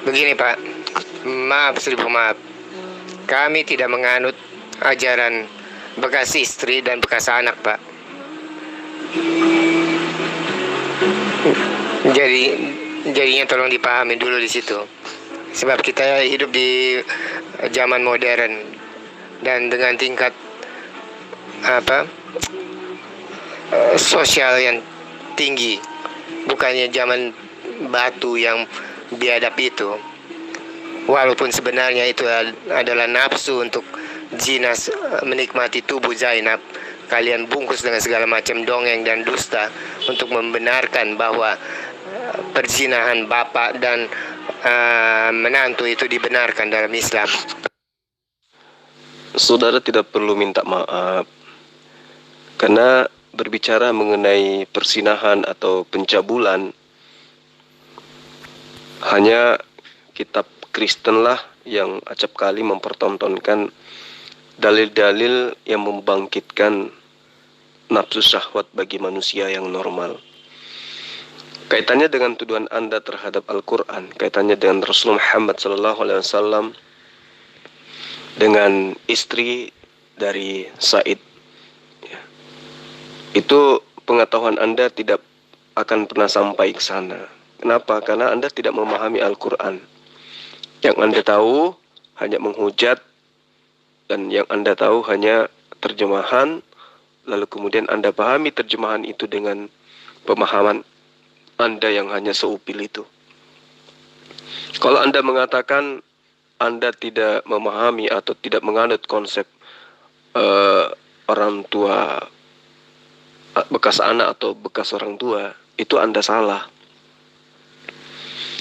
Begini Pak, maaf seribu maaf. Kami tidak menganut ajaran bekas istri dan bekas anak Pak. Jadinya tolong dipahami dulu di situ. Sebab kita hidup di zaman modern dan dengan tingkat sosial yang tinggi, bukannya zaman batu yang biadab itu. Walaupun sebenarnya itu adalah nafsu untuk jinas menikmati tubuh Zainab, kalian bungkus dengan segala macam dongeng dan dusta untuk membenarkan bahwa perzinahan bapak dan menantu itu dibenarkan dalam Islam. Saudara tidak perlu minta maaf, karena berbicara mengenai persinahan atau pencabulan, hanya kitab Kristen lah yang acap kali mempertontonkan dalil-dalil yang membangkitkan nafsu syahwat bagi manusia yang normal. Kaitannya dengan tuduhan Anda terhadap Al-Quran, kaitannya dengan Rasulullah Muhammad SAW, dengan istri dari Said, itu pengetahuan Anda tidak akan pernah sampai ke sana. Kenapa? Karena Anda tidak memahami Al-Quran. Yang Anda tahu hanya menghujat, dan yang Anda tahu hanya terjemahan, lalu kemudian Anda pahami terjemahan itu dengan pemahaman Anda yang hanya seupil itu. Kalau Anda mengatakan Anda tidak memahami atau tidak menganut konsep orang tua bekas anak atau bekas orang tua, itu Anda salah.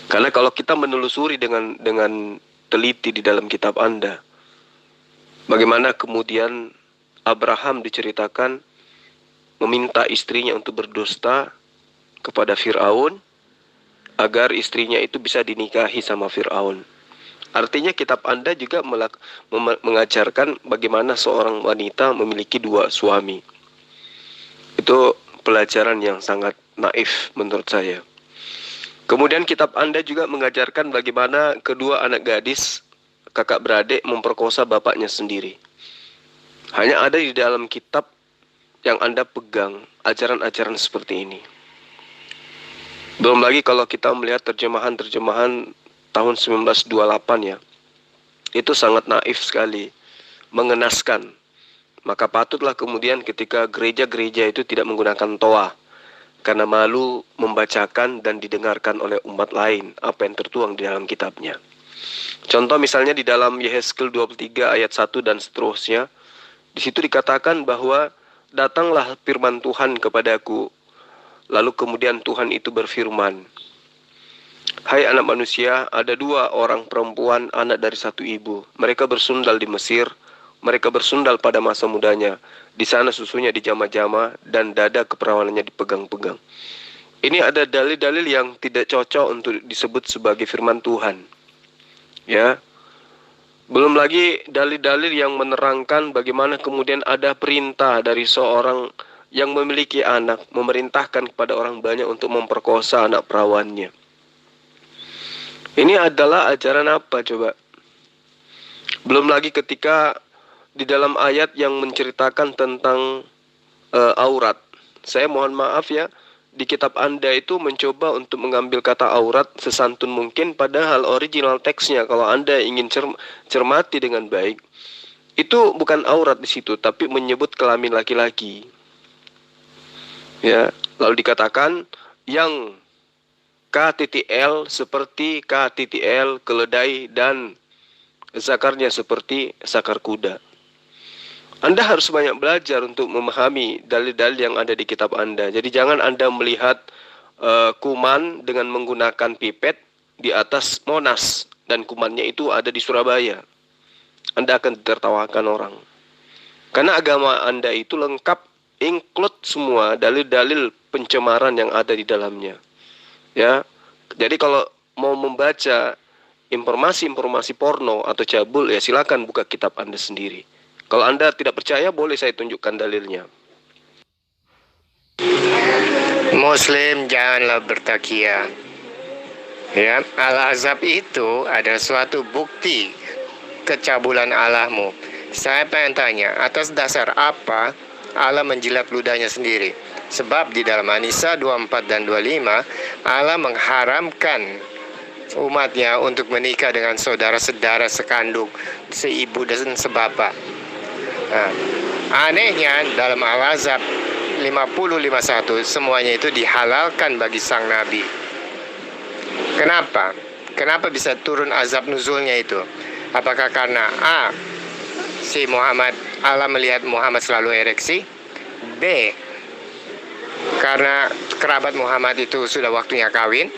Karena kalau kita menelusuri dengan teliti di dalam kitab Anda, bagaimana kemudian Abraham diceritakan meminta istrinya untuk berdusta kepada Fir'aun agar istrinya itu bisa dinikahi sama Fir'aun. Artinya kitab Anda juga mengajarkan bagaimana seorang wanita memiliki dua suami. Itu pelajaran yang sangat naif menurut saya. Kemudian kitab Anda juga mengajarkan bagaimana kedua anak gadis kakak beradik memperkosa bapaknya sendiri. Hanya ada di dalam kitab yang Anda pegang ajaran-ajaran seperti ini. Belum lagi kalau kita melihat terjemahan-terjemahan tahun 1928 ya, itu sangat naif sekali, mengenaskan. Maka patutlah kemudian ketika gereja-gereja itu tidak menggunakan toa, karena malu membacakan dan didengarkan oleh umat lain apa yang tertuang di dalam kitabnya. Contoh misalnya di dalam Yehezkel 23 ayat 1 dan seterusnya, di situ dikatakan bahwa datanglah firman Tuhan kepadaku, lalu kemudian Tuhan itu berfirman, hai anak manusia, ada dua orang perempuan anak dari satu ibu, mereka bersundal di Mesir, mereka bersundal pada masa mudanya, di sana susunya dijama-jama dan dada keperawanannya dipegang-pegang. Ini ada dalil-dalil yang tidak cocok untuk disebut sebagai firman Tuhan. Ya. Belum lagi dalil-dalil yang menerangkan bagaimana kemudian ada perintah dari seorang yang memiliki anak memerintahkan kepada orang banyak untuk memperkosa anak perawannya. Ini adalah ajaran apa coba? Belum lagi ketika di dalam ayat yang menceritakan tentang aurat. Saya mohon maaf ya, di kitab Anda itu mencoba untuk mengambil kata aurat sesantun mungkin, padahal original teksnya kalau Anda ingin cermati dengan baik, itu bukan aurat di situ, tapi menyebut kelamin laki-laki. Ya, lalu dikatakan yang KTTL seperti KTTL keledai dan zakarnya seperti zakar kuda. Anda harus banyak belajar untuk memahami dalil-dalil yang ada di kitab Anda. Jadi jangan Anda melihat kuman dengan menggunakan pipet di atas Monas dan kumannya itu ada di Surabaya. Anda akan ditertawakan orang. Karena agama Anda itu lengkap, include semua dalil-dalil pencemaran yang ada di dalamnya. Ya. Jadi kalau mau membaca informasi-informasi porno atau cabul, ya silakan buka kitab Anda sendiri. Kalau Anda tidak percaya, boleh saya tunjukkan dalilnya. Muslim janganlah bertakia. Ya, al-azab itu adalah suatu bukti kecabulan Allahmu. Saya pengen tanya, atas dasar apa Allah menjilat ludahnya sendiri? Sebab di dalam An-Nisa 24 dan 25, Allah mengharamkan umatnya untuk menikah dengan saudara-saudara sekandung, seibu dan sebapak. Nah, anehnya dalam Al-Azab 50:51 semuanya itu dihalalkan bagi sang Nabi. Kenapa? Kenapa bisa turun azab nuzulnya itu? Apakah karena A, si Muhammad, Allah melihat Muhammad selalu ereksi? B, karena kerabat Muhammad itu sudah waktunya kawin,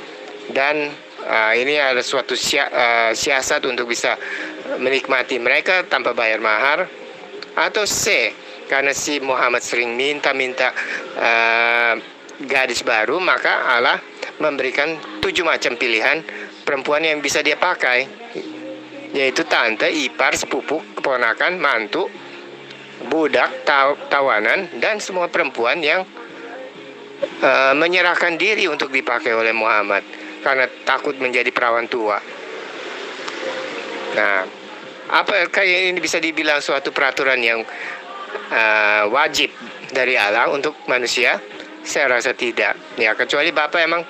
dan ini ada suatu siasat untuk bisa menikmati mereka tanpa bayar mahar. Atau C, karena si Muhammad sering minta-minta gadis baru, maka Allah memberikan 7 macam pilihan perempuan yang bisa dia pakai, yaitu tante, ipar, sepupu, keponakan, mantu, budak, tawanan, dan semua perempuan yang menyerahkan diri untuk dipakai oleh Muhammad karena takut menjadi perawan tua. Nah, apakah ini bisa dibilang suatu peraturan yang wajib dari Allah untuk manusia? Saya rasa tidak. Ya, kecuali Bapak emang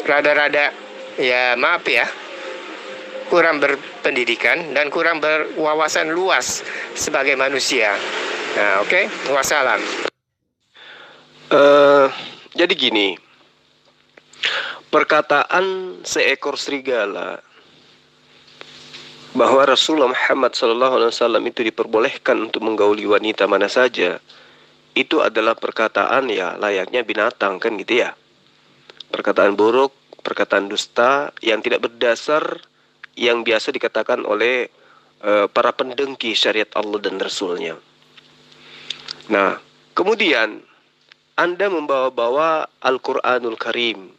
rada-rada, ya maaf ya, kurang berpendidikan dan kurang berwawasan luas sebagai manusia. Nah, oke. Wassalam. Jadi gini, perkataan seekor serigala bahwa Rasulullah Muhammad SAW itu diperbolehkan untuk menggauli wanita mana saja, itu adalah perkataan ya layaknya binatang, kan gitu ya. Perkataan buruk, perkataan dusta yang tidak berdasar, yang biasa dikatakan oleh para pendengki syariat Allah dan Rasulnya. Nah, kemudian Anda membawa-bawa Al-Quranul Karim,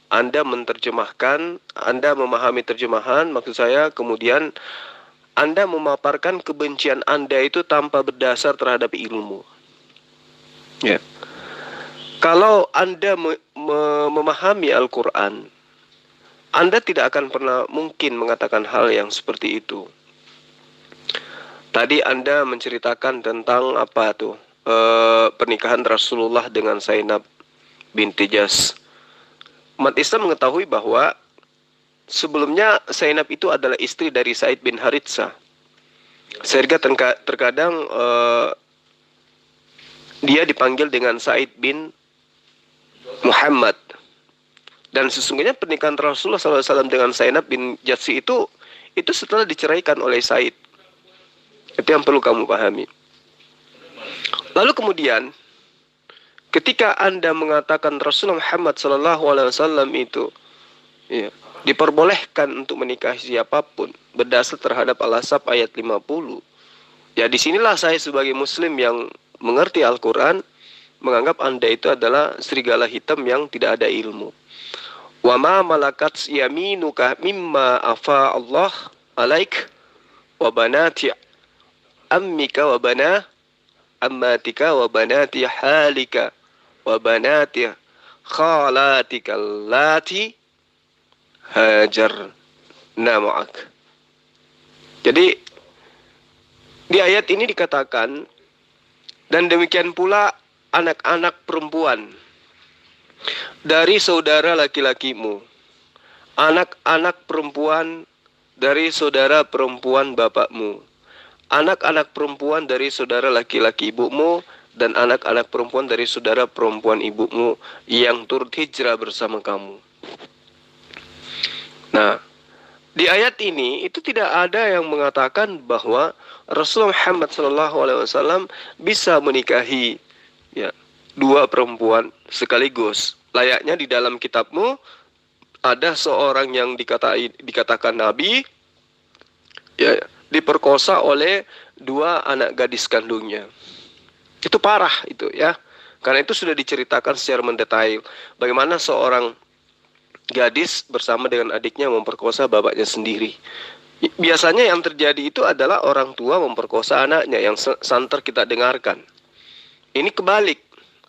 Anda menerjemahkan, Anda memahami terjemahan, maksud saya, kemudian Anda memaparkan kebencian Anda itu tanpa berdasar terhadap ilmu. Ya. Kalau Anda memahami Al-Quran, Anda tidak akan pernah mungkin mengatakan hal yang seperti itu. Tadi Anda menceritakan tentang apa tuh? Pernikahan Rasulullah dengan Zainab binti Jahsh. Umat Islam mengetahui bahwa sebelumnya Zainab itu adalah istri dari Said bin Haritsah. Sehingga terkadang dia dipanggil dengan Said bin Muhammad. Dan sesungguhnya pernikahan Rasulullah SAW dengan Zainab bin Jahsh itu setelah diceraikan oleh Said. Itu yang perlu kamu pahami. Lalu kemudian, ketika Anda mengatakan Rasulullah Muhammad SAW itu ya, diperbolehkan untuk menikahi siapapun berdasar terhadap Al-Ahzab ayat 50. Ya, disinilah saya sebagai Muslim yang mengerti Al-Quran menganggap Anda itu adalah serigala hitam yang tidak ada ilmu. Wa ma malakat yaminuka mimma afa Allah alaik wa banati ammika wa bana ammatika wa banati halika wa banati khalatika allati hajarna ma'ak. Jadi di ayat ini dikatakan, dan demikian pula anak-anak perempuan dari saudara laki-lakimu, anak-anak perempuan dari saudara perempuan bapakmu, anak-anak perempuan dari saudara laki-laki ibumu, dan anak-anak perempuan dari saudara perempuan ibumu yang turut hijrah bersama kamu. Nah, di ayat ini itu tidak ada yang mengatakan bahwa Rasulullah Muhammad SAW bisa menikahi ya, 2 perempuan sekaligus. Layaknya di dalam kitabmu ada seorang yang dikatakan Nabi ya, diperkosa oleh 2 anak gadis kandungnya. Itu parah itu ya. Karena itu sudah diceritakan secara mendetail bagaimana seorang gadis bersama dengan adiknya memperkosa bapaknya sendiri. Biasanya yang terjadi itu adalah orang tua memperkosa anaknya, yang santer kita dengarkan. Ini kebalik.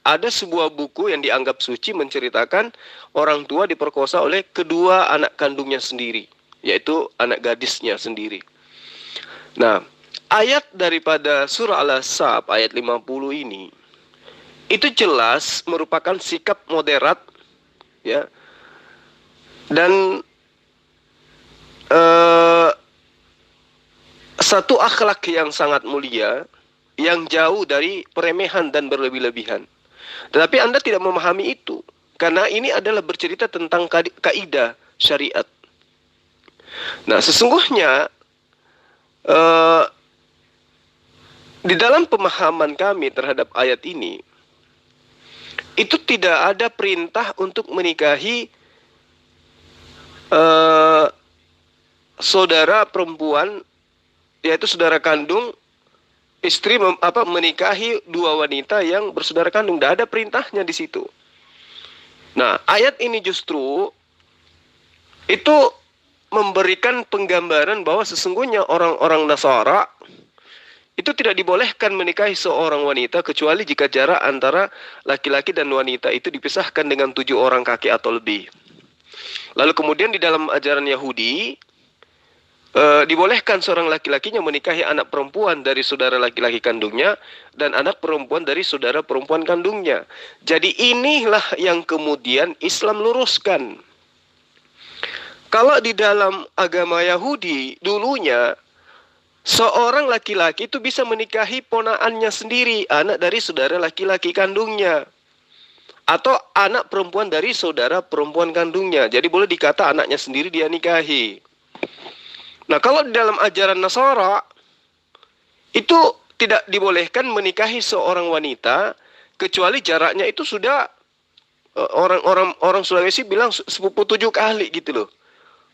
ada sebuah buku yang dianggap suci menceritakan orang tua diperkosa oleh kedua anak kandungnya sendiri, yaitu anak gadisnya sendiri. Nah, ayat daripada surah Al-Ahzab ayat 50 ini itu jelas merupakan sikap moderat, ya, dan satu akhlak yang sangat mulia yang jauh dari peremehan dan berlebih-lebihan. Tetapi Anda tidak memahami itu, karena ini adalah bercerita tentang kaidah syariat. Nah, sesungguhnya di dalam pemahaman kami terhadap ayat ini, itu tidak ada perintah untuk menikahi saudara perempuan, yaitu saudara kandung, istri menikahi dua wanita yang bersaudara kandung. Tidak ada perintahnya di situ. Nah, ayat ini justru itu memberikan penggambaran bahwa sesungguhnya orang-orang Nasara itu tidak dibolehkan menikahi seorang wanita kecuali jika jarak antara laki-laki dan wanita itu dipisahkan dengan 7 orang kaki atau lebih. Lalu kemudian di dalam ajaran Yahudi, dibolehkan seorang laki-lakinya menikahi anak perempuan dari saudara laki-laki kandungnya dan anak perempuan dari saudara perempuan kandungnya. Jadi inilah yang kemudian Islam luruskan. Kalau di dalam agama Yahudi dulunya, seorang laki-laki itu bisa menikahi ponaannya sendiri, anak dari saudara laki-laki kandungnya, atau anak perempuan dari saudara perempuan kandungnya. Jadi boleh dikata anaknya sendiri dia nikahi. Nah, kalau di dalam ajaran Nasara itu tidak dibolehkan menikahi seorang wanita kecuali jaraknya itu sudah orang Sulawesi bilang sepupu 7 kali gitu loh.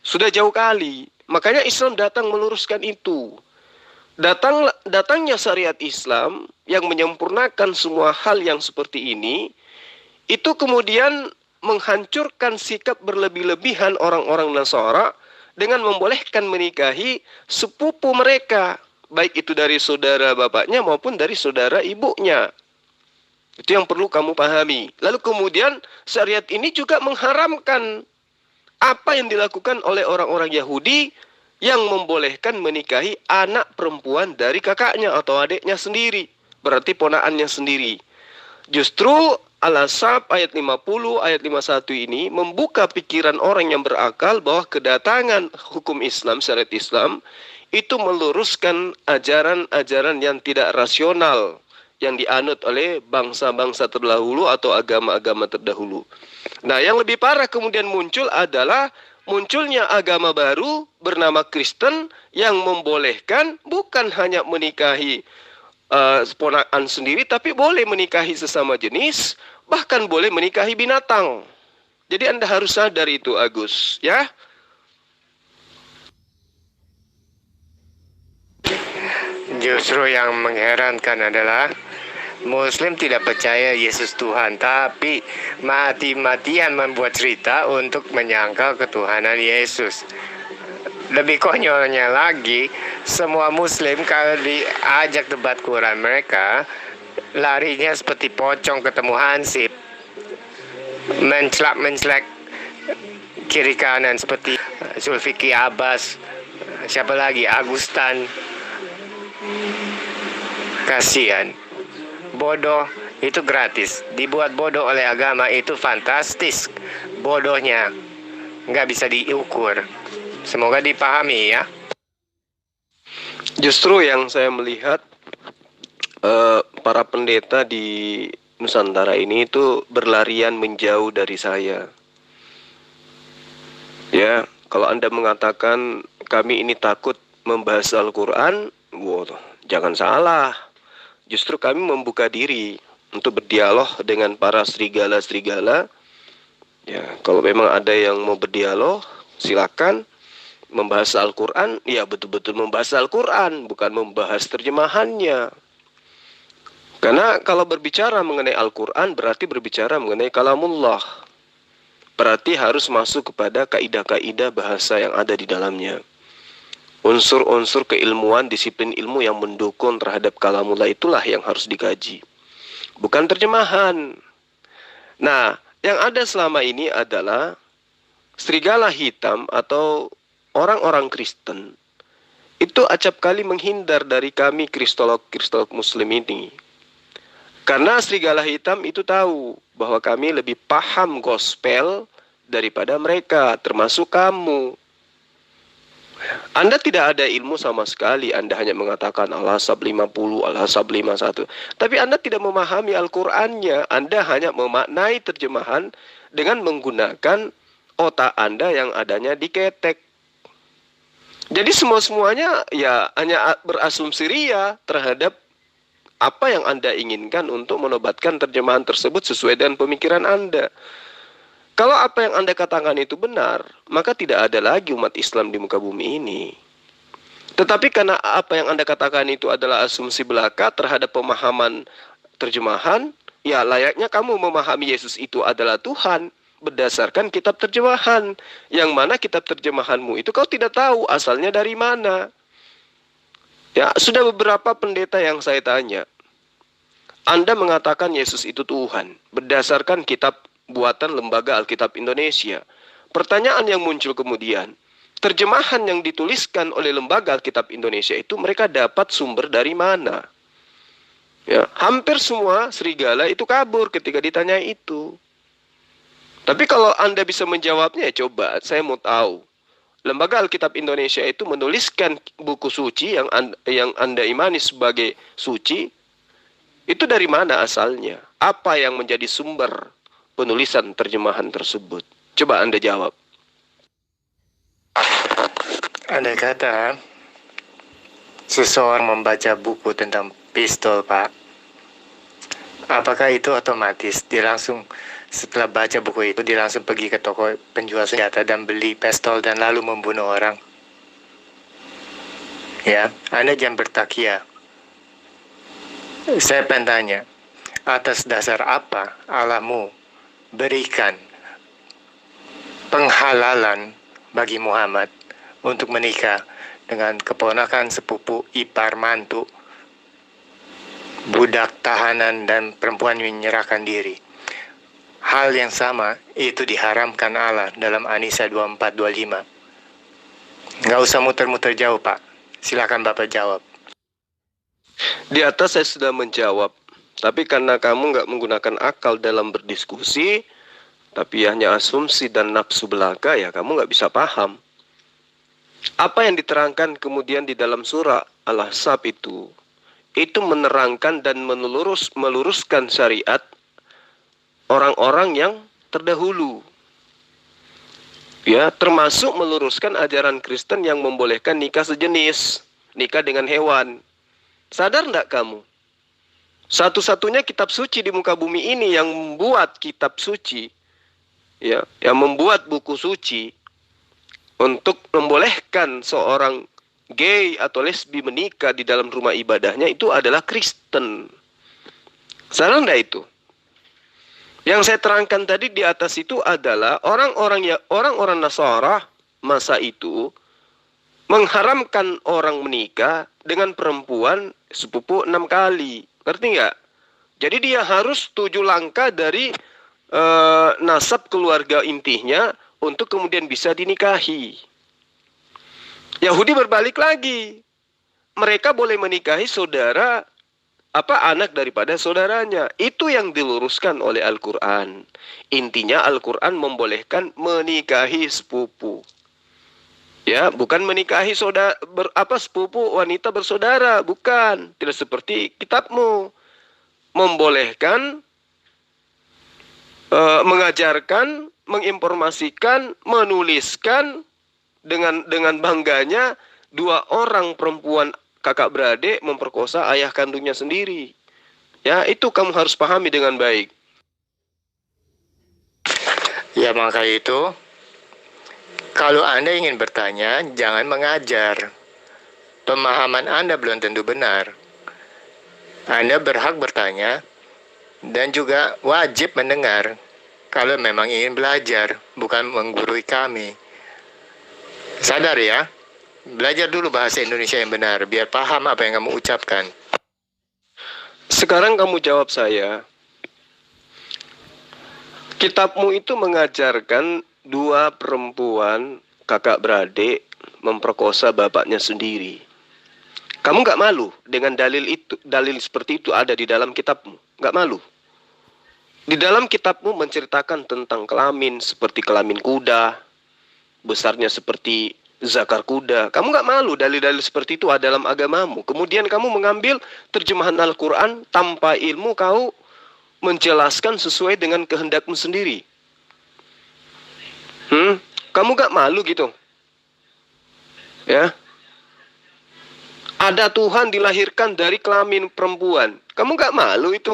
Sudah jauh kali. Makanya Islam datang meluruskan itu. Datangnya syariat Islam yang menyempurnakan semua hal yang seperti ini, itu kemudian menghancurkan sikap berlebih-lebihan orang-orang Nasara dengan membolehkan menikahi sepupu mereka, baik itu dari saudara bapaknya maupun dari saudara ibunya. Itu yang perlu kamu pahami. Lalu kemudian syariat ini juga mengharamkan apa yang dilakukan oleh orang-orang Yahudi yang membolehkan menikahi anak perempuan dari kakaknya atau adiknya sendiri, berarti ponaannya sendiri. Justru Al-Ahzab ayat 50, ayat 51 ini membuka pikiran orang yang berakal bahwa kedatangan hukum Islam, syariat Islam, itu meluruskan ajaran-ajaran yang tidak rasional yang dianut oleh bangsa-bangsa terdahulu atau agama-agama terdahulu. Nah, yang lebih parah kemudian muncul adalah munculnya agama baru bernama Kristen yang membolehkan bukan hanya menikahi ponakan sendiri, tapi boleh menikahi sesama jenis, bahkan boleh menikahi binatang. Jadi Anda harus sadar itu, Agus, ya. Justru yang mengherankan adalah Muslim tidak percaya Yesus Tuhan, tapi mati-matian membuat cerita untuk menyangkal ketuhanan Yesus. Lebih konyolnya lagi, semua Muslim kalau diajak debat Quran mereka larinya seperti pocong ketemu hansip, mencelak kiri kanan seperti Zulfikri Abbas, siapa lagi, Agustan. Kasihan, bodoh itu gratis, dibuat bodoh oleh agama itu fantastis. Bodohnya nggak bisa diukur. Semoga dipahami ya. Justru yang saya melihat para pendeta di Nusantara ini itu berlarian menjauh dari saya. Ya, kalau Anda mengatakan kami ini takut membahas Al-Quran, wow, jangan salah. Justru kami membuka diri untuk berdialog dengan para serigala-serigala. Ya, kalau memang ada yang mau berdialog, silakan. Membahas Al-Quran, ya betul-betul membahas Al-Quran, bukan membahas terjemahannya. Karena kalau berbicara mengenai Al-Quran berarti berbicara mengenai kalamullah. Berarti harus masuk kepada kaidah-kaidah bahasa yang ada di dalamnya. Unsur-unsur keilmuan, disiplin ilmu yang mendukung terhadap kalamullah itulah yang harus dikaji. bukan terjemahan. Nah, yang ada selama ini adalah serigala hitam atau orang-orang Kristen itu acap kali menghindar dari kami kristolog muslim ini. Karena serigala hitam itu tahu bahwa kami lebih paham gospel daripada mereka, termasuk kamu. Anda tidak ada ilmu sama sekali. Anda hanya mengatakan Al-Ahzab 50, Al-Ahzab 51. Tapi Anda tidak memahami Al-Qur'annya. Anda hanya memaknai terjemahan dengan menggunakan otak Anda yang adanya diketek. Jadi semuanya ya hanya berasumsi ria terhadap apa yang Anda inginkan untuk menobatkan terjemahan tersebut sesuai dengan pemikiran Anda. Kalau apa yang Anda katakan itu benar, maka tidak ada lagi umat Islam di muka bumi ini. Tetapi karena apa yang Anda katakan itu adalah asumsi belaka terhadap pemahaman terjemahan, ya layaknya kamu memahami Yesus itu adalah Tuhan berdasarkan kitab terjemahan. Yang mana kitab terjemahanmu itu kau tidak tahu asalnya dari mana. Ya, sudah beberapa pendeta yang saya tanya. Anda mengatakan Yesus itu Tuhan berdasarkan kitab buatan Lembaga Alkitab Indonesia. Pertanyaan yang muncul kemudian, terjemahan yang dituliskan oleh Lembaga Alkitab Indonesia itu mereka dapat sumber dari mana? Ya, hampir semua serigala itu kabur ketika ditanya itu. Tapi kalau Anda bisa menjawabnya, ya coba, saya mau tahu. Lembaga Alkitab Indonesia itu menuliskan buku suci yang Anda imani sebagai suci, itu dari mana asalnya? Apa yang menjadi sumber penulisan terjemahan tersebut? Coba Anda jawab. Andai kata seseorang membaca buku tentang pistol, Pak, apakah itu otomatis dia langsung setelah baca buku itu dia langsung pergi ke toko penjual senjata dan beli pistol dan lalu membunuh orang? Ya, Anda jangan bertakia. Saya pengen tanya, atas dasar apa Allahmu berikan penghalalan bagi Muhammad untuk menikah dengan keponakan sepupu ipar mantu, budak tahanan dan perempuan yang menyerahkan diri? Hal yang sama itu diharamkan Allah dalam An-Nisa 24-25. Nggak usah muter-muter jauh, Pak. Silakan Bapak jawab. Di atas saya sudah menjawab. Tapi karena kamu nggak menggunakan akal dalam berdiskusi, tapi hanya asumsi dan nafsu belaka, ya kamu nggak bisa paham. Apa yang diterangkan kemudian di dalam surah Al-Ahzab itu menerangkan dan meluruskan syariat orang-orang yang terdahulu. Ya, termasuk meluruskan ajaran Kristen yang membolehkan nikah sejenis, nikah dengan hewan. Sadar enggak kamu? Satu-satunya kitab suci di muka bumi ini yang membuat kitab suci, ya, yang membuat buku suci untuk membolehkan seorang gay atau lesbi menikah di dalam rumah ibadahnya itu adalah Kristen. Sadar enggak itu? Yang saya terangkan tadi di atas itu adalah orang-orang Nasara masa itu mengharamkan orang menikah dengan perempuan sepupu 6 kali. Ngerti nggak? Jadi dia harus 7 langkah dari nasab keluarga intinya untuk kemudian bisa dinikahi. Yahudi berbalik lagi. Mereka boleh menikahi anak daripada saudaranya. Itu yang diluruskan oleh Al-Quran. Intinya Al-Quran membolehkan menikahi sepupu. Ya, bukan menikahi sepupu wanita bersaudara, bukan. Tidak seperti kitabmu. Membolehkan, mengajarkan, menginformasikan, menuliskan dengan bangganya 2 orang perempuan kakak beradik memperkosa ayah kandungnya sendiri. Ya, itu kamu harus pahami dengan baik. Ya, maka itu kalau Anda ingin bertanya, jangan mengajar. Pemahaman Anda belum tentu benar. Anda berhak bertanya dan juga wajib mendengar kalau memang ingin belajar, bukan menggurui kami. Sadar ya, belajar dulu bahasa Indonesia yang benar, biar paham apa yang kamu ucapkan. Sekarang kamu jawab saya, Kitabmu itu mengajarkan dua perempuan kakak beradik memperkosa bapaknya sendiri. Kamu nggak malu dengan dalil itu, dalil seperti itu ada di dalam kitabmu? Nggak malu? Di dalam kitabmu menceritakan tentang kelamin seperti kelamin kuda, besarnya seperti zakar kuda. Kamu nggak malu dalil-dalil seperti itu ada dalam agamamu? Kemudian kamu mengambil terjemahan Al-Quran tanpa ilmu, kau menjelaskan sesuai dengan kehendakmu sendiri. Kamu nggak malu gitu? Ya. Ada Tuhan dilahirkan dari kelamin perempuan. Kamu nggak malu itu?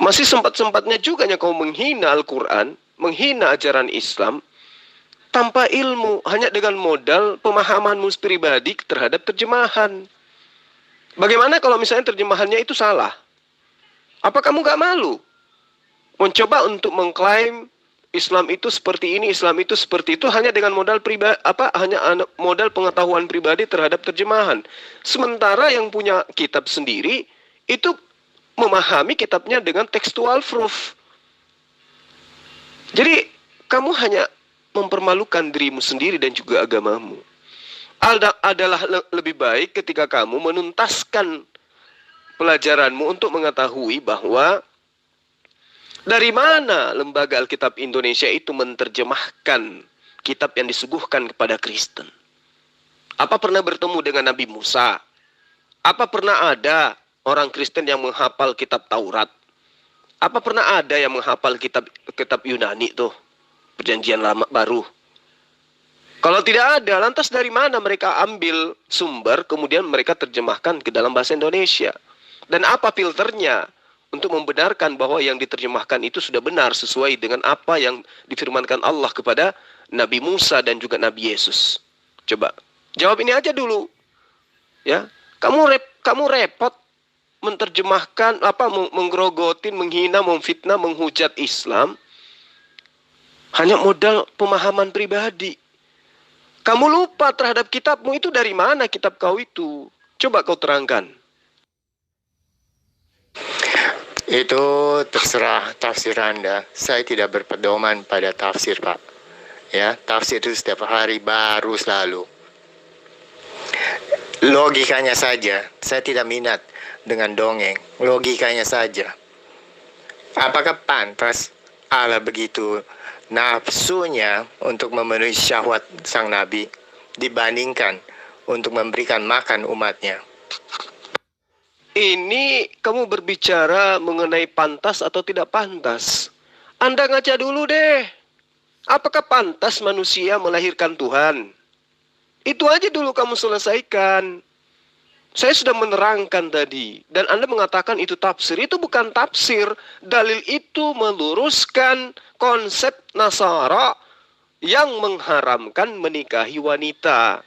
Masih sempat-sempatnya juga kau menghina Al-Quran, menghina ajaran Islam, tanpa ilmu, hanya dengan modal pemahamanmu pribadi terhadap terjemahan. Bagaimana kalau misalnya terjemahannya itu salah? Apa kamu nggak malu? Mencoba untuk mengklaim Islam itu seperti ini, Islam itu seperti itu hanya dengan modal pribadi, hanya modal pengetahuan pribadi terhadap terjemahan. Sementara yang punya kitab sendiri itu memahami kitabnya dengan textual proof. Jadi kamu hanya mempermalukan dirimu sendiri dan juga agamamu. Adalah lebih baik ketika kamu menuntaskan pelajaranmu untuk mengetahui bahwa dari mana lembaga Alkitab Indonesia itu menerjemahkan kitab yang disuguhkan kepada Kristen? Apa pernah bertemu dengan Nabi Musa? Apa pernah ada orang Kristen yang menghafal kitab Taurat? Apa pernah ada yang menghafal kitab Yunani tuh? Perjanjian Lama Baru. Kalau tidak ada, lantas dari mana mereka ambil sumber kemudian mereka terjemahkan ke dalam bahasa Indonesia? Dan apa filternya untuk membenarkan bahwa yang diterjemahkan itu sudah benar sesuai dengan apa yang difirmankan Allah kepada Nabi Musa dan juga Nabi Yesus? Coba jawab ini aja dulu. Ya, kamu repot menerjemahkan menggerogotin, menghina, memfitnah, menghujat Islam hanya modal pemahaman pribadi. Kamu lupa terhadap kitabmu itu dari mana kitab kau itu? Coba kau terangkan. Itu terserah tafsir Anda. Saya tidak berpedoman pada tafsir, Pak. Ya, tafsir itu setiap hari baru selalu. Logikanya saja, saya tidak minat dengan dongeng. Logikanya saja. Apakah pantas Allah begitu nafsunya untuk memenuhi syahwat sang Nabi dibandingkan untuk memberikan makan umatnya? Ini kamu berbicara mengenai pantas atau tidak pantas. Anda ngaca dulu deh. Apakah pantas manusia melahirkan Tuhan? Itu aja dulu kamu selesaikan. Saya sudah menerangkan tadi. Dan Anda mengatakan itu tafsir. Itu bukan tafsir. Dalil itu meluruskan konsep Nasara yang mengharamkan menikahi wanita.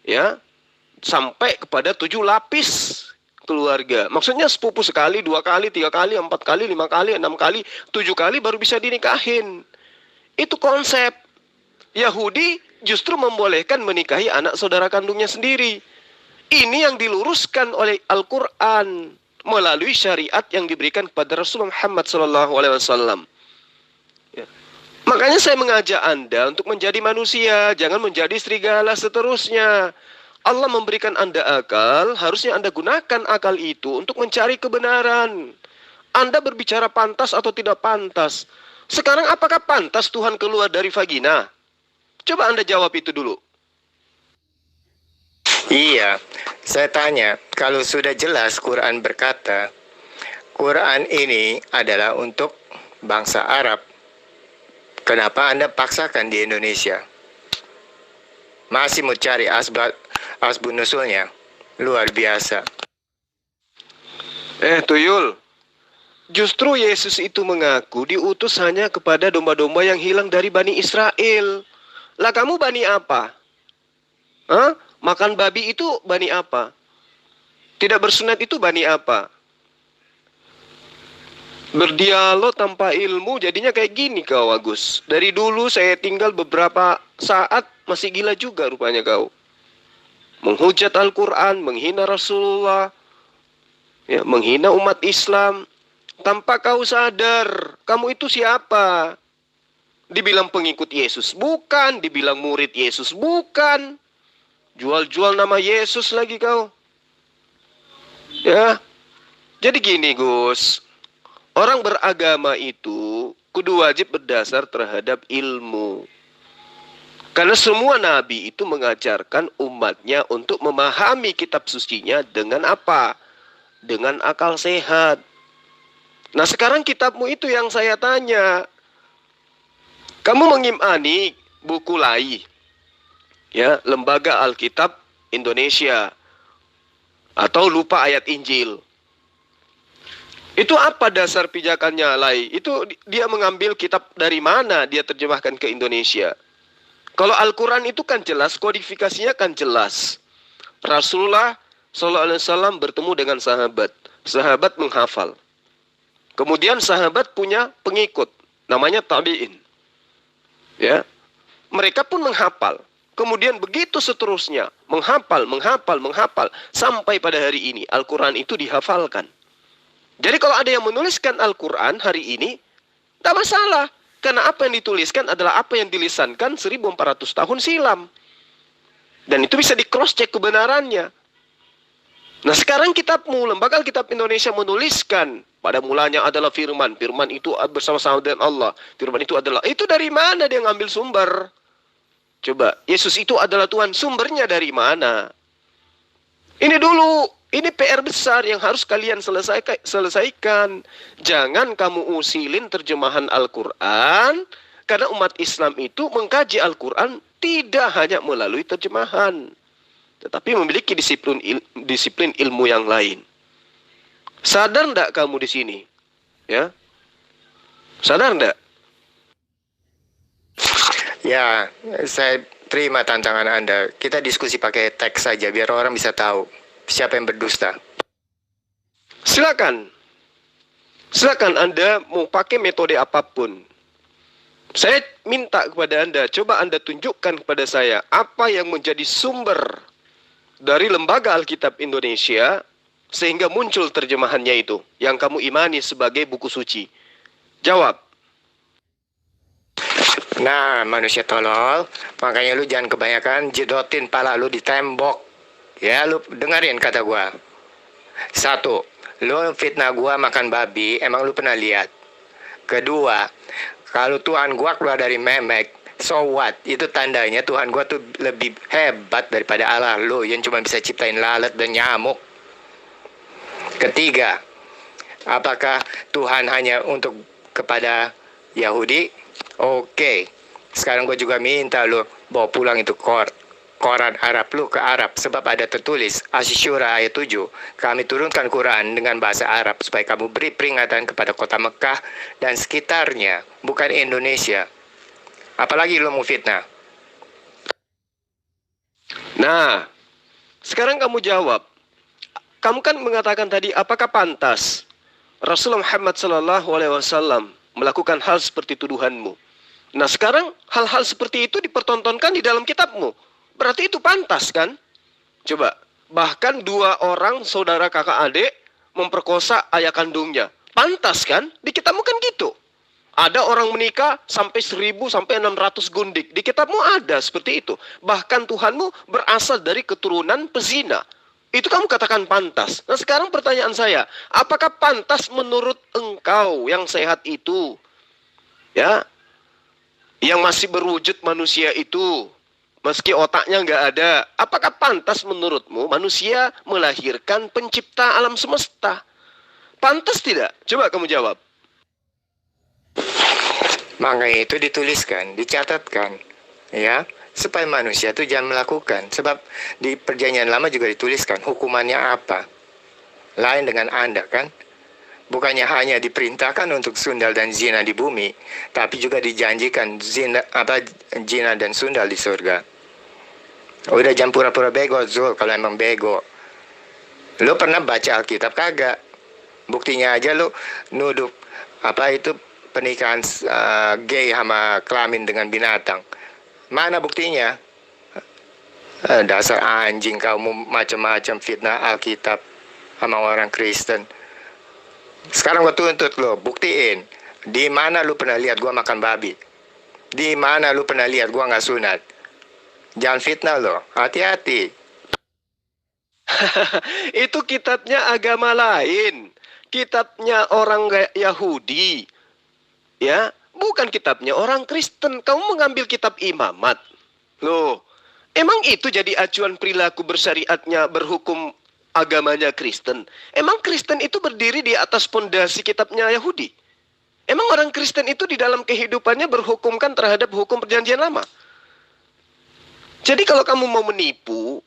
Ya, sampai kepada 7 lapis keluarga. Maksudnya sepupu sekali, 2 kali, 3 kali, 4 kali, 5 kali, 6 kali, 7 kali baru bisa dinikahin. Itu konsep. Yahudi justru membolehkan menikahi anak saudara kandungnya sendiri. Ini yang diluruskan oleh Al-Quran melalui syariat yang diberikan kepada Rasulullah Muhammad SAW. Ya. Makanya saya mengajak Anda untuk menjadi manusia, jangan menjadi serigala seterusnya. Allah memberikan Anda akal, harusnya Anda gunakan akal itu untuk mencari kebenaran. Anda berbicara pantas atau tidak pantas. Sekarang apakah pantas Tuhan keluar dari vagina? Coba Anda jawab itu dulu. Iya, saya tanya, kalau sudah jelas Quran berkata, Quran ini adalah untuk bangsa Arab, kenapa Anda paksakan di Indonesia? Masih mau cari asbun nusulnya? Luar biasa. Tuyul, justru Yesus itu mengaku diutus hanya kepada domba-domba yang hilang dari Bani Israel. Lah kamu Bani apa? Hah? Makan babi itu Bani apa? Tidak bersunat itu Bani apa? Berdialog tanpa ilmu jadinya kayak gini kau Agus. Dari dulu saya tinggal beberapa saat masih gila juga rupanya kau. Menghujat Al-Quran, menghina Rasulullah, ya, menghina umat Islam. Tanpa kau sadar, kamu itu siapa? Dibilang pengikut Yesus, bukan. Dibilang murid Yesus, bukan. Jual-jual nama Yesus lagi kau. Ya, jadi gini Gus. Orang beragama itu kudu wajib berdasar terhadap ilmu. Karena semua nabi itu mengajarkan umatnya untuk memahami kitab sucinya dengan apa? Dengan akal sehat. Nah sekarang kitabmu itu yang saya tanya. Kamu mengimani buku Lai, ya, Lembaga Alkitab Indonesia, atau lupa ayat Injil. Itu apa dasar pijakannya Lai? Itu dia mengambil kitab dari mana dia terjemahkan ke Indonesia? Kalau Al-Quran itu kan jelas, kodifikasinya kan jelas. Rasulullah SAW bertemu dengan sahabat. Sahabat menghafal. Kemudian sahabat punya pengikut, namanya tabi'in. Ya, mereka pun menghafal. Kemudian begitu seterusnya, menghafal, sampai pada hari ini Al-Quran itu dihafalkan. Jadi kalau ada yang menuliskan Al-Quran hari ini, tidak masalah. Karena apa yang dituliskan adalah apa yang dilisankan 1400 tahun silam. Dan itu bisa di cross check kebenarannya. Nah sekarang kitabmu, Lembaga Alkitab Indonesia menuliskan, pada mulanya adalah firman. Firman itu bersama-sama dengan Allah. Firman itu adalah, itu dari mana dia ngambil sumber? Coba, Yesus itu adalah Tuhan, sumbernya dari mana? Ini dulu, ini PR besar yang harus kalian selesaikan. Jangan kamu usilin terjemahan Al-Quran, karena umat Islam itu mengkaji Al-Quran tidak hanya melalui terjemahan, tetapi memiliki disiplin ilmu yang lain. Sadar enggak kamu di sini? Ya, sadar enggak? Ya, saya terima tantangan Anda. Kita diskusi pakai teks saja biar orang bisa tahu siapa yang berdusta. Silakan. Silakan Anda mau pakai metode apapun. Saya minta kepada Anda, coba Anda tunjukkan kepada saya apa yang menjadi sumber dari Lembaga Alkitab Indonesia sehingga muncul terjemahannya itu yang kamu imani sebagai buku suci. Jawab. Nah, manusia tolol, makanya lu jangan kebanyakan jedotin pala lu di tembok. Ya, lu dengerin kata gua. 1, lu fitnah gua makan babi, emang lu pernah lihat? Kedua, kalau Tuhan gua keluar dari memek, so what? Itu tandanya Tuhan gua tuh lebih hebat daripada Allah lu yang cuma bisa ciptain lalat dan nyamuk. Ketiga, apakah Tuhan hanya untuk kepada Yahudi? Oke, sekarang gue juga minta lu bawa pulang itu koran Arab lu ke Arab, sebab ada tertulis Asy-Syura ayat 7, kami turunkan Quran dengan bahasa Arab supaya kamu beri peringatan kepada kota Mekah dan sekitarnya, bukan Indonesia. Apalagi lu mau fitnah. Nah, sekarang kamu jawab. Kamu kan mengatakan tadi, apakah pantas Rasulullah Muhammad SAW melakukan hal seperti tuduhanmu? Nah sekarang hal-hal seperti itu dipertontonkan di dalam kitabmu. Berarti itu pantas kan? Coba, bahkan 2 orang saudara kakak adik memperkosa ayah kandungnya. Pantas kan? Di kitabmu kan gitu. Ada orang menikah sampai 1000 sampai 600 gundik. Di kitabmu ada seperti itu. Bahkan Tuhanmu berasal dari keturunan pezina. Itu kamu katakan pantas. Nah sekarang pertanyaan saya, apakah pantas menurut engkau yang sehat itu? Ya, yang masih berwujud manusia itu, meski otaknya nggak ada, apakah pantas menurutmu manusia melahirkan pencipta alam semesta? Pantas tidak? Coba kamu jawab. Makanya itu dituliskan, dicatatkan, ya, supaya manusia itu jangan melakukan. Sebab di Perjanjian Lama juga dituliskan hukumannya apa. Lain dengan Anda kan? Bukannya hanya diperintahkan untuk sundal dan zina di bumi, tapi juga dijanjikan zina dan sundal di surga. Udah jangan pura-pura bego, Zul, kalau emang bego. Lu pernah baca Alkitab kagak? Buktinya aja lu nuduh pernikahan gay sama kelamin dengan binatang. Mana buktinya? Dasar anjing kamu, macam-macam fitnah Alkitab sama orang Kristen. Sekarang gue tuntut lo, buktiin. Di mana lu pernah lihat gue makan babi? Di mana lu pernah lihat gue nggak sunat? Jangan fitnah lo, hati-hati. Itu kitabnya agama lain. Kitabnya orang Yahudi. Ya, bukan kitabnya orang Kristen. Kamu mengambil kitab imamat. Loh, emang itu jadi acuan perilaku bersyariatnya, berhukum agamanya Kristen? Emang Kristen itu berdiri di atas pondasi kitabnya Yahudi? Emang orang Kristen itu di dalam kehidupannya berhukumkan terhadap hukum perjanjian lama? Jadi kalau kamu mau menipu,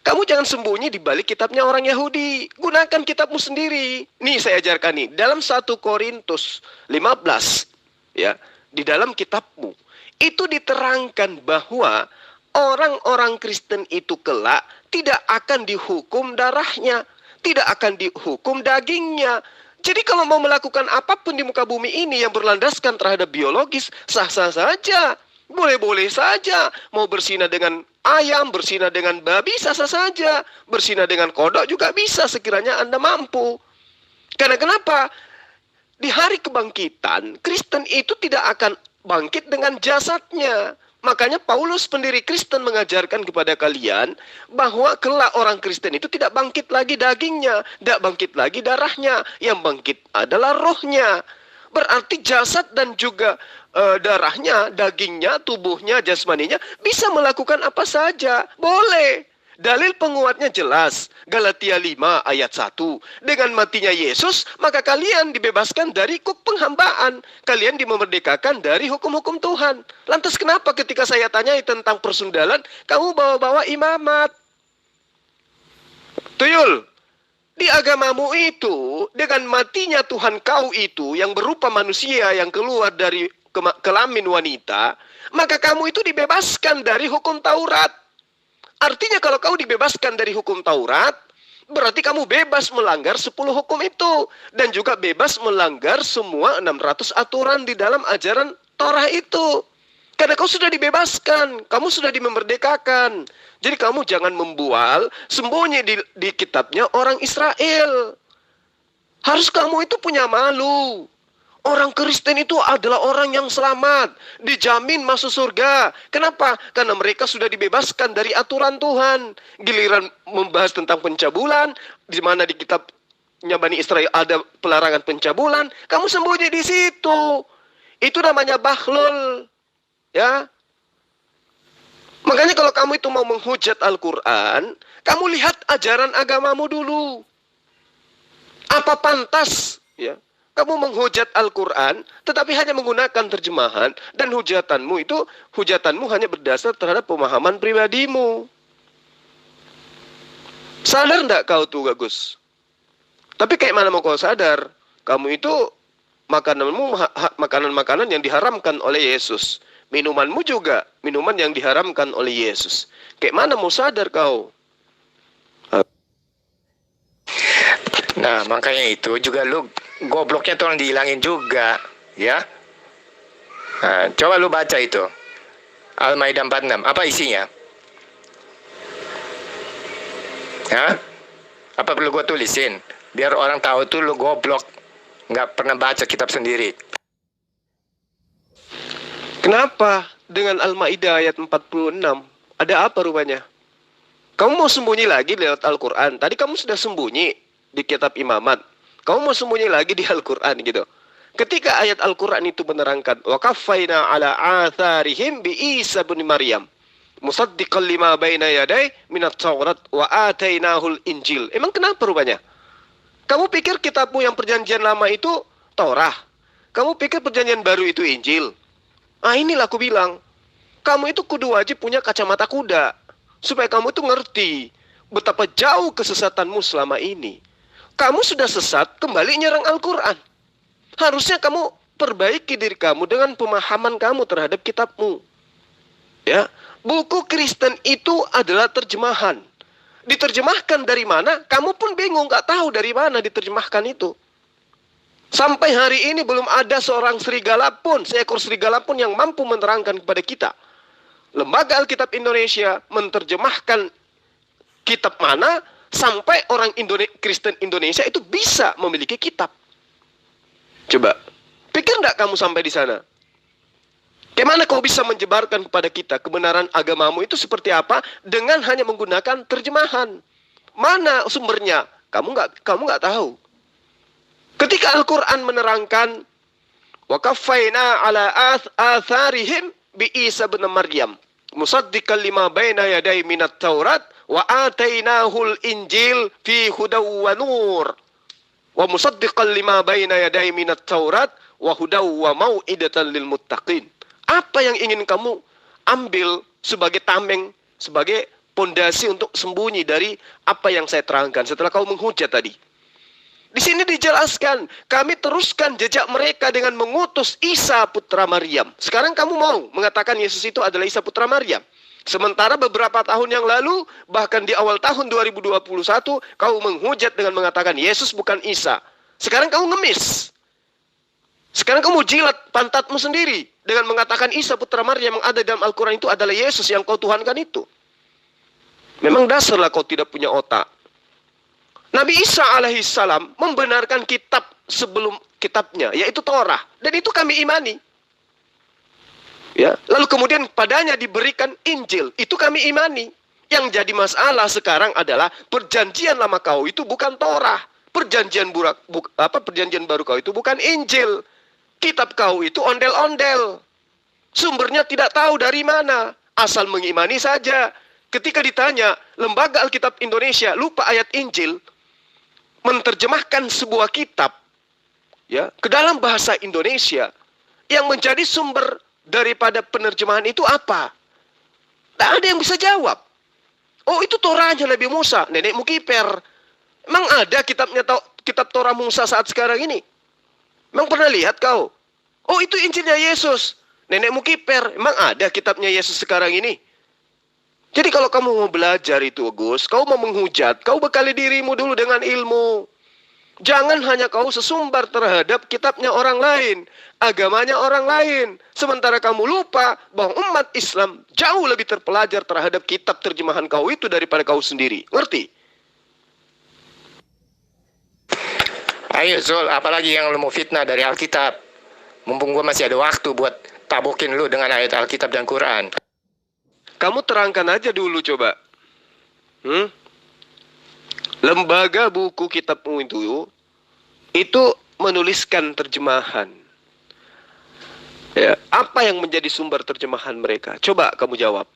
kamu jangan sembunyi di balik kitabnya orang Yahudi. Gunakan kitabmu sendiri. Nih saya ajarkan nih, dalam 1 Korintus 15, ya, di dalam kitabmu, itu diterangkan bahwa orang-orang Kristen itu kelak tidak akan dihukum darahnya, tidak akan dihukum dagingnya. Jadi kalau mau melakukan apapun di muka bumi ini yang berlandaskan terhadap biologis, sah-sah saja. Boleh-boleh saja. Mau berzina dengan ayam, berzina dengan babi, sah-sah saja. Berzina dengan kodok juga bisa sekiranya Anda mampu. Karena kenapa? Di hari kebangkitan, Kristen itu tidak akan bangkit dengan jasadnya. Makanya Paulus pendiri Kristen mengajarkan kepada kalian bahwa kelak orang Kristen itu tidak bangkit lagi dagingnya, tidak bangkit lagi darahnya, yang bangkit adalah rohnya. Berarti jasad dan juga darahnya, dagingnya, tubuhnya, jasmaninya bisa melakukan apa saja, boleh. Dalil penguatnya jelas, Galatia 5 ayat 1. Dengan matinya Yesus, maka kalian dibebaskan dari kuk penghambaan. Kalian dimerdekakan dari hukum-hukum Tuhan. Lantas kenapa ketika saya tanyai tentang persundalan, kamu bawa-bawa imamat? Tuyul, di agamamu itu, dengan matinya Tuhan kau itu, yang berupa manusia yang keluar dari kelamin wanita, maka kamu itu dibebaskan dari hukum Taurat. Artinya kalau kau dibebaskan dari hukum Taurat, berarti kamu bebas melanggar 10 hukum itu. Dan juga bebas melanggar semua 600 aturan di dalam ajaran Torah itu. Karena kau sudah dibebaskan, kamu sudah dimerdekakan. Jadi kamu jangan membual, sembunyi di kitabnya orang Israel. Harus kamu itu punya malu. Orang Kristen itu adalah orang yang selamat, dijamin masuk surga. Kenapa? Karena mereka sudah dibebaskan dari aturan Tuhan. Giliran membahas tentang pencabulan, di mana di kitabnya Bani Israel ada pelarangan pencabulan, kamu sembunyi di situ. Itu namanya bahlul. Ya. Makanya kalau kamu itu mau menghujat Al-Quran, kamu lihat ajaran agamamu dulu. Apa pantas, ya, kamu menghujat Al-Quran, tetapi hanya menggunakan terjemahan, dan hujatanmu hanya berdasar terhadap pemahaman pribadimu. Sadar enggak kau tuh, Gus? Tapi kayak mana mau kau sadar? Kamu itu makanan-makanan yang diharamkan oleh Yesus. Minumanmu juga minuman yang diharamkan oleh Yesus. Kayak mana mau sadar kau? Nah, makanya itu juga lu gobloknya tolong dihilangin juga, ya. Nah, coba lu baca itu. Al-Maidah 46, apa isinya? Hah? Apa perlu gue tulisin? Biar orang tahu tuh lu goblok, nggak pernah baca kitab sendiri. Kenapa dengan Al-Maidah ayat 46? Ada apa rupanya? Kamu mau sembunyi lagi lewat Al-Quran? Tadi kamu sudah sembunyi di kitab imamat. Kamu mau sembunyi lagi di Al-Quran gitu. Ketika ayat Al-Quran itu menerangkan wa qaffayna ala atharihim bi Isa bin Maryam musaddiqan lima baina yaday minat Taurat wa atainahul Injil. Emang kenapa rupanya? Kamu pikir kitabmu yang perjanjian lama itu Torah? Kamu pikir perjanjian baru itu Injil? Ah, inilah aku bilang. Kamu itu kudu wajib punya kacamata kuda supaya kamu itu ngerti betapa jauh kesesatanmu selama ini. Kamu sudah sesat, kembali nyerang Al-Quran. Harusnya kamu perbaiki diri kamu dengan pemahaman kamu terhadap kitabmu. Ya, buku Kristen itu adalah terjemahan. Diterjemahkan dari mana? Kamu pun bingung, gak tahu dari mana diterjemahkan itu. Sampai hari ini belum ada seorang serigala pun, seekor serigala pun yang mampu menerangkan kepada kita. Lembaga Alkitab Indonesia menerjemahkan kitab mana sampai orang Kristen Indonesia itu bisa memiliki kitab. Coba, pikir enggak kamu sampai di sana? Bagaimana kau bisa menjebarkan kepada kita kebenaran agamamu itu seperti apa dengan hanya menggunakan terjemahan? Mana sumbernya? Kamu nggak tahu. Ketika Al-Quran menerangkan wa kafaina ala atharihim bi Isa bin Maryam musaddiqan lima baina yaday minat Taurat wa atainahul Injil fi hudaw wa nur wa musaddiqan lima baina yaday minat Taurat wa hudaw wa mau'idatan lil muttaqin. Apa yang ingin kamu ambil sebagai tameng, sebagai pondasi untuk sembunyi dari apa yang saya terangkan setelah kau menghujat tadi? Di sini dijelaskan, kami teruskan jejak mereka dengan mengutus Isa putra Maryam. Sekarang kamu mau mengatakan Yesus itu adalah Isa putra Maryam. Sementara beberapa tahun yang lalu, bahkan di awal tahun 2021, kau menghujat dengan mengatakan Yesus bukan Isa. Sekarang kamu ngemis. Sekarang kamu jilat pantatmu sendiri dengan mengatakan Isa putra Maryam yang ada dalam Al-Quran itu adalah Yesus yang kau tuhankan itu. Memang dasarlah kau tidak punya otak. Nabi Isa alaihissalam membenarkan kitab sebelum kitabnya, yaitu Torah. Dan itu kami imani. Ya, lalu kemudian padanya diberikan Injil. Itu kami imani. Yang jadi masalah sekarang adalah perjanjian lama kau itu bukan Torah. Perjanjian baru kau itu bukan Injil. Kitab kau itu ondel-ondel. Sumbernya tidak tahu dari mana. Asal mengimani saja. Ketika ditanya, Lembaga Alkitab Indonesia lupa ayat Injil, menerjemahkan sebuah kitab ya ke dalam bahasa Indonesia, yang menjadi sumber daripada penerjemahan itu apa? Tak ada yang bisa jawab. Oh, itu Torahnya Nabi Musa, nenekmu kiper. Emang ada kitab Torah Musa saat sekarang ini? Emang pernah lihat kau? Oh, itu Injilnya Yesus, nenekmu kiper. Emang ada kitabnya Yesus sekarang ini? Jadi kalau kamu mau belajar itu, Gus, kau mau menghujat, kau bekali dirimu dulu dengan ilmu. Jangan hanya kau sesumbar terhadap kitabnya orang lain, agamanya orang lain. Sementara kamu lupa bahwa umat Islam jauh lebih terpelajar terhadap kitab terjemahan kau itu daripada kau sendiri. Ngerti? Ayo Zul, apalagi yang lu mau fitnah dari Alkitab? Mumpung gua masih ada waktu buat tabokin lu dengan ayat Alkitab dan Quran. Kamu terangkan aja dulu coba. Lembaga buku kitabmu itu menuliskan terjemahan. Ya, apa yang menjadi sumber terjemahan mereka? Coba kamu jawab.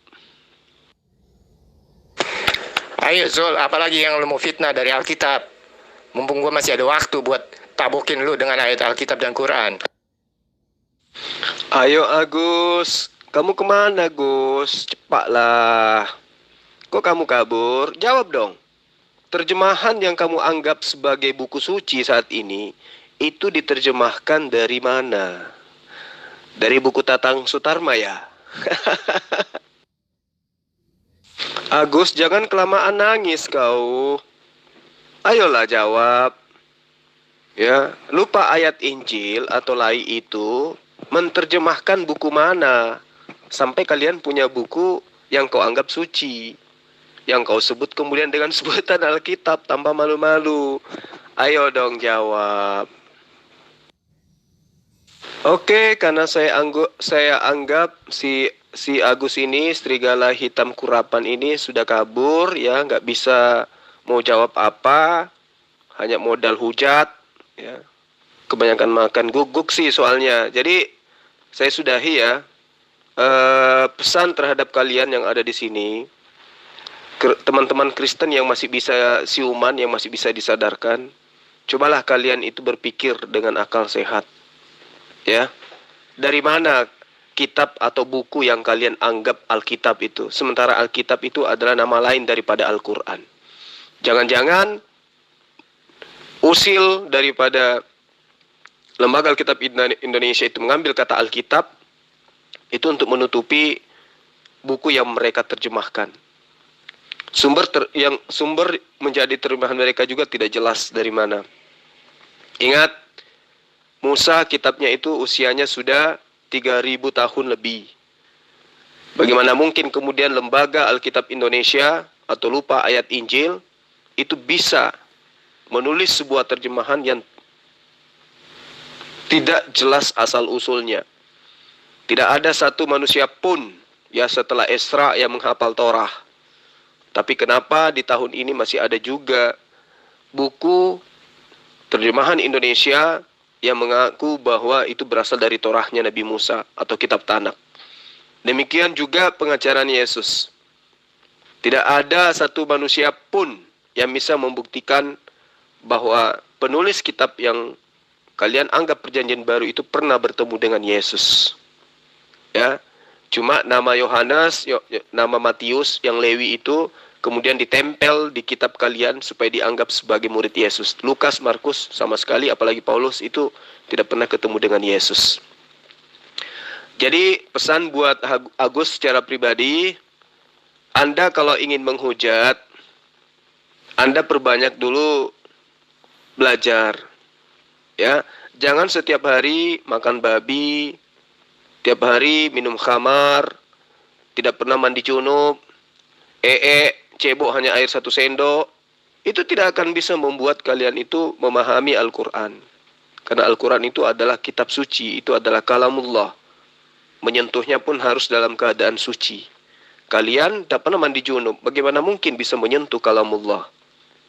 Ayo Zul, apalagi yang lu mau fitnah dari Alkitab? Mumpung gua masih ada waktu buat tabokin lu dengan ayat Alkitab dan Quran. Ayo Agus. Kamu kemana, Gus? Cepatlah. Kok kamu kabur? Jawab dong. Terjemahan yang kamu anggap sebagai buku suci saat ini, itu diterjemahkan dari mana? Dari buku Tatang Sutarma ya? Agus, jangan kelamaan nangis kau. Ayolah jawab. Ya, lupa ayat Injil atau lai itu menerjemahkan buku mana? Sampai kalian punya buku yang kau anggap suci, yang kau sebut kemudian dengan sebutan Alkitab tanpa malu-malu. Ayo dong jawab. Oke, karena saya anggap si Agus ini, serigala hitam kurapan ini sudah kabur, ya nggak bisa mau jawab apa, hanya modal hujat, ya. Kebanyakan makan guguk sih soalnya. Jadi saya sudahi ya. Pesan terhadap kalian yang ada di sini, teman-teman Kristen yang masih bisa siuman, yang masih bisa disadarkan, cobalah kalian itu berpikir dengan akal sehat. Ya, dari mana kitab atau buku yang kalian anggap Alkitab itu? Sementara Alkitab itu adalah nama lain daripada Al-Quran. Jangan-jangan usil daripada Lembaga Alkitab Indonesia itu mengambil kata Alkitab itu untuk menutupi buku yang mereka terjemahkan. Sumber menjadi terjemahan mereka juga tidak jelas dari mana. Ingat, Musa kitabnya itu usianya sudah 3000 tahun lebih. Bagaimana mungkin kemudian Lembaga Alkitab Indonesia atau lupa ayat Injil itu bisa menulis sebuah terjemahan yang tidak jelas asal-usulnya. Tidak ada satu manusia pun ya setelah Esra yang menghafal Torah. Tapi kenapa di tahun ini masih ada juga buku terjemahan Indonesia yang mengaku bahwa itu berasal dari Torahnya Nabi Musa atau kitab Tanak. Demikian juga pengajaran Yesus. Tidak ada satu manusia pun yang bisa membuktikan bahwa penulis kitab yang kalian anggap perjanjian baru itu pernah bertemu dengan Yesus. Ya, cuma nama Yohanes, nama Matius, yang Lewi itu kemudian ditempel di kitab kalian supaya dianggap sebagai murid Yesus. Lukas, Markus sama sekali, apalagi Paulus itu tidak pernah ketemu dengan Yesus. Jadi pesan buat Agus secara pribadi, Anda kalau ingin menghujat, Anda perbanyak dulu belajar. Ya, jangan setiap hari makan babi, tiap hari minum khamar, tidak pernah mandi junub, cebok hanya air 1 sendok. Itu tidak akan bisa membuat kalian itu memahami Al-Quran. Karena Al-Quran itu adalah kitab suci, itu adalah kalamullah. Menyentuhnya pun harus dalam keadaan suci. Kalian tidak pernah mandi junub, bagaimana mungkin bisa menyentuh kalamullah?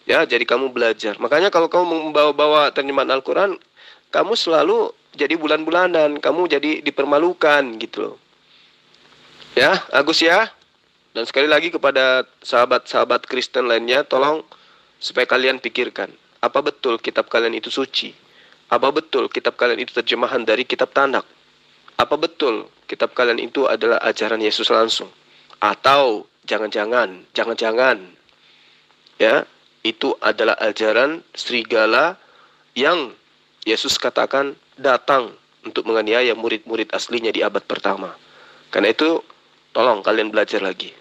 Ya, jadi kamu belajar. Makanya kalau kamu membawa-bawa terjemahan Al-Quran, kamu selalu jadi bulan-bulanan, kamu jadi dipermalukan gitu loh. Ya, Agus ya. Dan sekali lagi kepada sahabat-sahabat Kristen lainnya, tolong supaya kalian pikirkan, apa betul kitab kalian itu suci? Apa betul kitab kalian itu terjemahan dari kitab Tanak? Apa betul kitab kalian itu adalah ajaran Yesus langsung? Atau jangan-jangan ya, itu adalah ajaran serigala yang Yesus katakan datang untuk menganiaya murid-murid aslinya di abad pertama. Karena itu, tolong kalian belajar lagi.